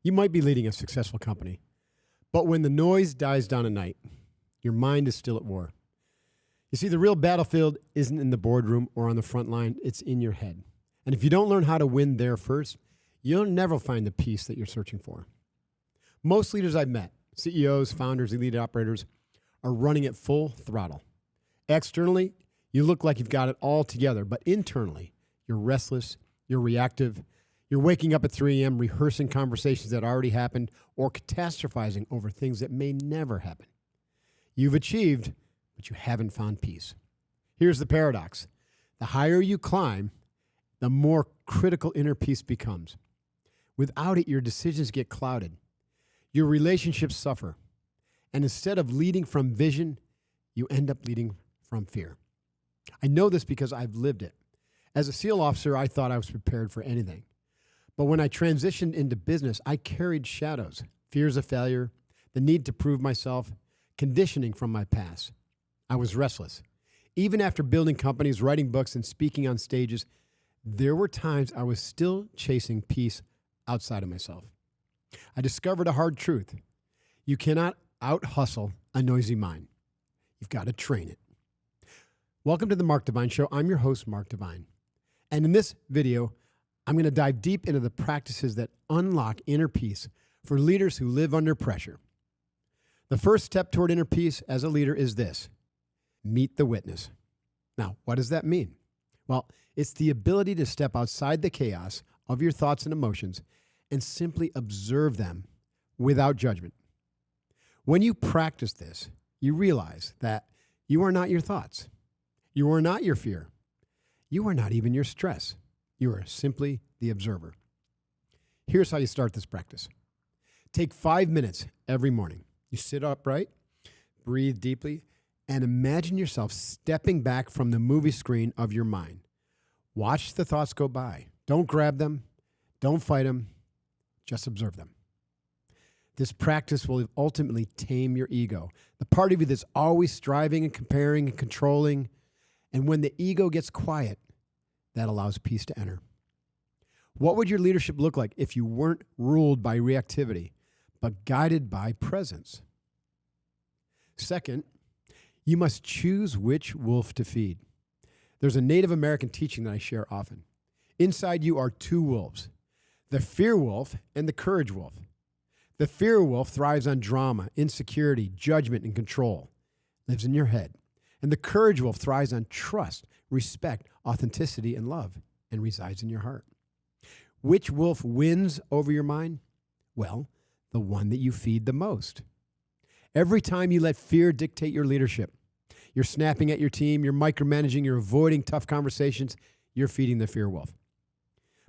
You might be leading a successful company, but when the noise dies down at night, your mind is still at war. You see, the real battlefield isn't in the boardroom or on the front line, it's in your head. And if you don't learn how to win there first, you'll never find the peace that you're searching for. Most leaders I've met, CEOs, founders, elite operators, are running at full throttle. Externally, you look like you've got it all together, but internally, you're restless, you're reactive, you're waking up at 3 a.m. rehearsing conversations that already happened or catastrophizing over things that may never happen. You've achieved, but you haven't found peace. Here's the paradox. The higher you climb, the more critical inner peace becomes. Without it, your decisions get clouded. Your relationships suffer. And instead of leading from vision, you end up leading from fear. I know this because I've lived it. As a SEAL officer, I thought I was prepared for anything. But when I transitioned into business, I carried shadows, fears of failure, the need to prove myself, conditioning from my past. I was restless. Even after building companies, writing books, and speaking on stages, there were times I was still chasing peace outside of myself. I discovered a hard truth. You cannot out-hustle a noisy mind. You've got to train it. Welcome to the Mark Divine Show. I'm your host, Mark Divine. And in this video, I'm going to dive deep into the practices that unlock inner peace for leaders who live under pressure. The first step toward inner peace as a leader is this: meet the witness. Now, what does that mean? Well, it's the ability to step outside the chaos of your thoughts and emotions and simply observe them without judgment. When you practice this, you realize that you are not your thoughts. You are not your fear. You are not even your stress. You are simply the observer. Here's how you start this practice. Take 5 minutes every morning. You sit upright, breathe deeply, and imagine yourself stepping back from the movie screen of your mind. Watch the thoughts go by. Don't grab them. Don't fight them. Just observe them. This practice will ultimately tame your ego, the part of you that's always striving and comparing and controlling. And when the ego gets quiet, that allows peace to enter. What would your leadership look like if you weren't ruled by reactivity, but guided by presence? Second, you must choose which wolf to feed. There's a Native American teaching that I share often. Inside you are two wolves, the fear wolf and the courage wolf. The fear wolf thrives on drama, insecurity, judgment, and control, lives in your head. And the courage wolf thrives on trust, respect, authenticity, and love, and resides in your heart. Which wolf wins over your mind? Well, the one that you feed the most. Every time you let fear dictate your leadership, you're snapping at your team, you're micromanaging, you're avoiding tough conversations, you're feeding the fear wolf.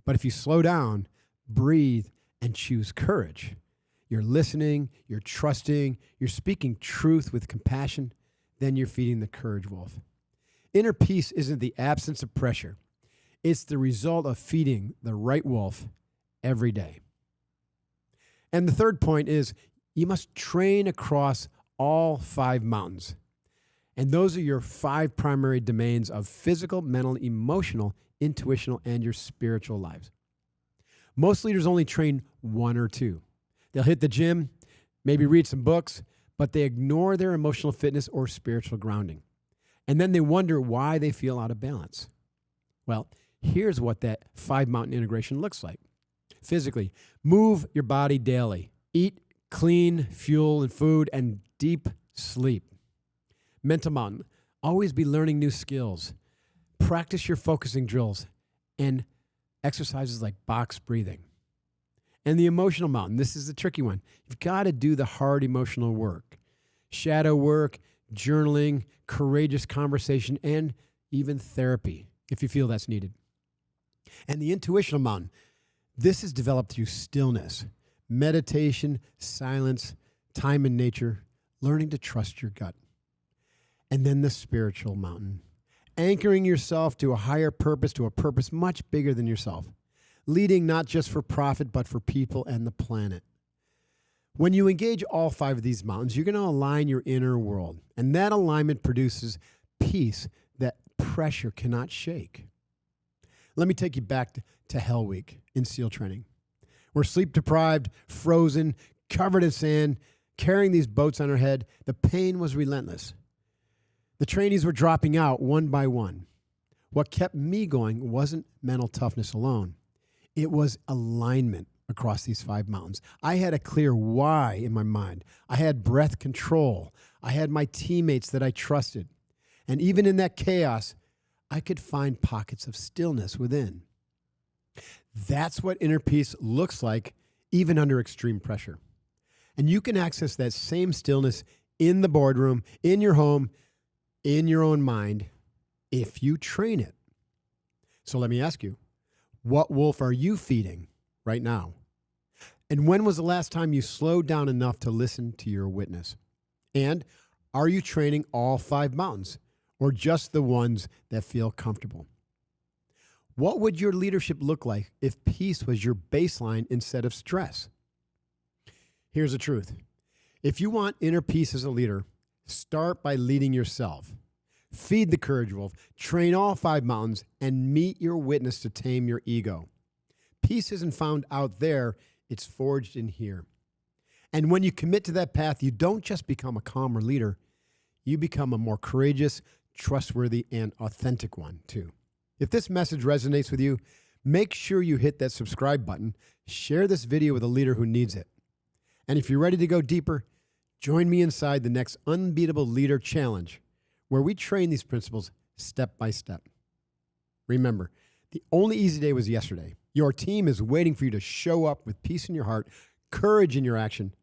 But if you slow down, breathe, and choose courage, you're listening, you're trusting, you're speaking truth with compassion, then you're feeding the courage wolf. Inner peace isn't the absence of pressure. It's the result of feeding the right wolf every day. And the third point is you must train across all 5 mountains. And those are your 5 primary domains of physical, mental, emotional, intuitional, and your spiritual lives. Most leaders only train 1 or 2. They'll hit the gym, maybe read some books, but they ignore their emotional fitness or spiritual grounding. And then they wonder why they feel out of balance. Well, here's what that 5-mountain integration looks like. Physically, move your body daily. Eat clean fuel and food and deep sleep. Mental mountain, always be learning new skills. Practice your focusing drills and exercises like box breathing. And the emotional mountain, this is the tricky one. You've got to do the hard emotional work. Shadow work, journaling, courageous conversation, and even therapy, if you feel that's needed. And the intuitional mountain, this is developed through stillness, meditation, silence, time in nature, learning to trust your gut. And then the spiritual mountain, anchoring yourself to a higher purpose, to a purpose much bigger than yourself, leading not just for profit, but for people and the planet. When you engage all 5 of these mountains, you're going to align your inner world. And that alignment produces peace that pressure cannot shake. Let me take you back to Hell Week in SEAL training. We're sleep deprived, frozen, covered in sand, carrying these boats on our head. The pain was relentless. The trainees were dropping out one by one. What kept me going wasn't mental toughness alone. It was alignment across these 5 mountains. I had a clear why in my mind. I had breath control. I had my teammates that I trusted. And even in that chaos, I could find pockets of stillness within. That's what inner peace looks like, even under extreme pressure. And you can access that same stillness in the boardroom, in your home, in your own mind, if you train it. So let me ask you, what wolf are you feeding right now? And when was the last time you slowed down enough to listen to your witness? And are you training all 5 mountains or just the ones that feel comfortable? What would your leadership look like if peace was your baseline instead of stress? Here's the truth. If you want inner peace as a leader, start by leading yourself. Feed the courage wolf, train all 5 mountains, and meet your witness to tame your ego. Peace isn't found out there, it's forged in here. And when you commit to that path, you don't just become a calmer leader, you become a more courageous, trustworthy, and authentic one too. If this message resonates with you, make sure you hit that subscribe button, share this video with a leader who needs it. And if you're ready to go deeper, join me inside the next Unbeatable Leader Challenge, where we train these principles step by step. Remember, the only easy day was yesterday. Your team is waiting for you to show up with peace in your heart, courage in your action,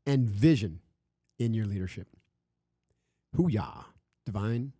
and vision in your leadership. Hoo-yah, divine.